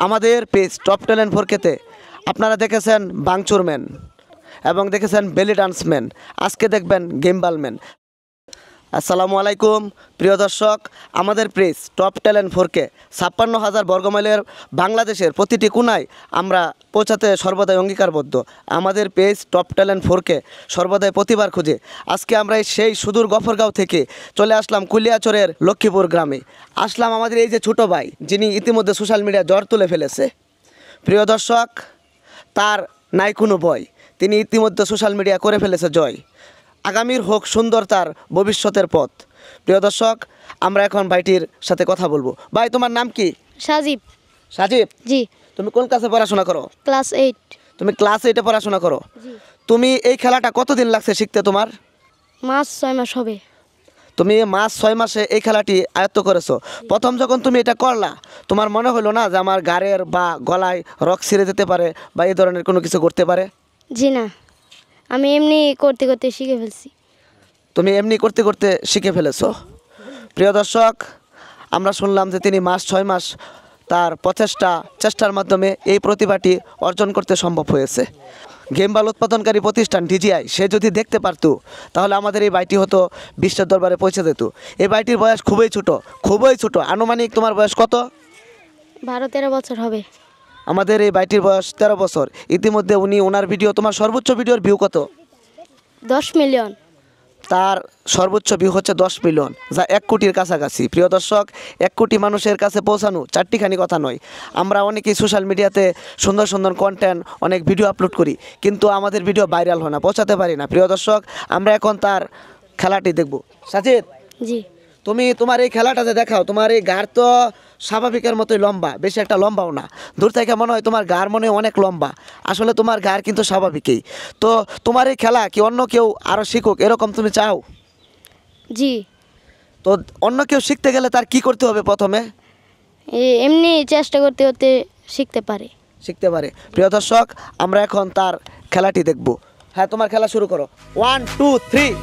আমাদের page top talent 4K-তে আপনারা দেখেছেন বাংচুরম্যান এবং দেখেছেন বেলি ডান্সম্যান, আজকে দেখবেন গেমবালম্যান। আসসালামু আলাইকুম প্রিয় দর্শক, আমাদের পেজ টপ ট্যালেন্ট 4K 56,000 বর্গমাইলের বাংলাদেশের প্রতিটি কোণায় আমরা পৌঁছাতে সর্বদাই অঙ্গীকারবদ্ধ। আমাদের পেজ টপ ট্যালেন্ট 4K সর্বদাই প্রতিবার খুঁজে। আজকে আমরা সেই সুদূর গফরগাঁও থেকে চলে আসলাম কুলিয়াচরের লক্ষ্মীপুর গ্রামে। আসলাম আমাদের এই যে ছোটো ভাই, যিনি ইতিমধ্যে সোশ্যাল মিডিয়া জ্বর তুলে ফেলেছে। প্রিয় দর্শক, তার নাই কোনো ভয়, তিনি ইতিমধ্যে সোশ্যাল মিডিয়া করে ফেলেছে জয়। আগামীর হোক সুন্দর তার ভবিষ্যতের পথ। প্রিয় দর্শক, আমরা এখন ভাইটির সাথে কথা বলবো। ভাই, তোমার নাম কি? সাজিব। সাজিব, জি। তুমি কোন ক্লাসে পড়াশোনা করো? ক্লাস 8। তুমি ক্লাস 8-এ পড়াশোনা করো? জি। তুমি এই খেলাটা কতদিন লাগছে শিখতে তোমার? মাস 6 মাস হবে। তুমি মাস 6 মাসে এই খেলাটি আয়ত্ত করেছো। প্রথম যখন তুমি এটা করলা, তোমার মনে হলো না যে আমার গাড়ের বা গলায় রক ছিঁড়ে যেতে পারে বা এই ধরনের কোনো কিছু করতে পারে? জি না, আমি এমনি করতে করতে শিখে ফেলছি। তুমি এমনি করতে করতে শিখে ফেলেছো। প্রিয় দর্শক, আমরা শুনলাম যে তিনি মাস 6 মাস তার চেষ্টার মাধ্যমে এই প্রতিভাটি অর্জন করতে সম্ভব হয়েছে। গেমবাল উৎপাদনকারী প্রতিষ্ঠান DJI সে যদি দেখতে পারতো, তাহলে আমাদের এই বাইটি হতো বিশ্বের দরবারে পৌঁছে যেত। এই বাইটির বয়স খুবই ছোট। আনুমানিক তোমার বয়স কত? 12-13 বছর হবে। আমাদের এই বাইটির বয়স 13 বছর। ইতিমধ্যে ওনার ভিডিও, তোমার সর্বোচ্চ ভিডিওর ভিউ কত? 10 মিলিয়ন। তার সর্বোচ্চ ভিউ হচ্ছে 10 মিলিয়ন, যা 1 কোটির কাছাকাছি। প্রিয় দর্শক, 1 কোটি মানুষের কাছে পৌঁছানো চারটিখানি কথা নয়। আমরা অনেকেই সোশ্যাল মিডিয়াতে সুন্দর সুন্দর কন্টেন্ট, অনেক ভিডিও আপলোড করি, কিন্তু আমাদের ভিডিও ভাইরাল হয় না, পৌঁছাতে পারি না। প্রিয় দর্শক, আমরা এখন তার খেলাটি দেখব। সাজিদ, জি। তুমি তোমার এই খেলাটাতে দেখাও। তোমার এই গাড় তো স্বাভাবিকের মতোই লম্বা, বেশি একটা লম্বাও না। দূর থেকে মনে হয় তোমার গাড় মনে হয় অনেক লম্বা, আসলে তোমার গাড় কিন্তু স্বাভাবিকই। তো তোমার এই খেলা কি অন্য কেউ আরও শিখুক এরকম তুমি চাও? জি। তো অন্য কেউ শিখতে গেলে তার কি করতে হবে? প্রথমে এমনি চেষ্টা করতে করতে শিখতে শিখতে পারে। প্রিয় দর্শক, আমরা এখন তার খেলাটি দেখব। হ্যাঁ, তোমার খেলা শুরু করো। 1 2 3।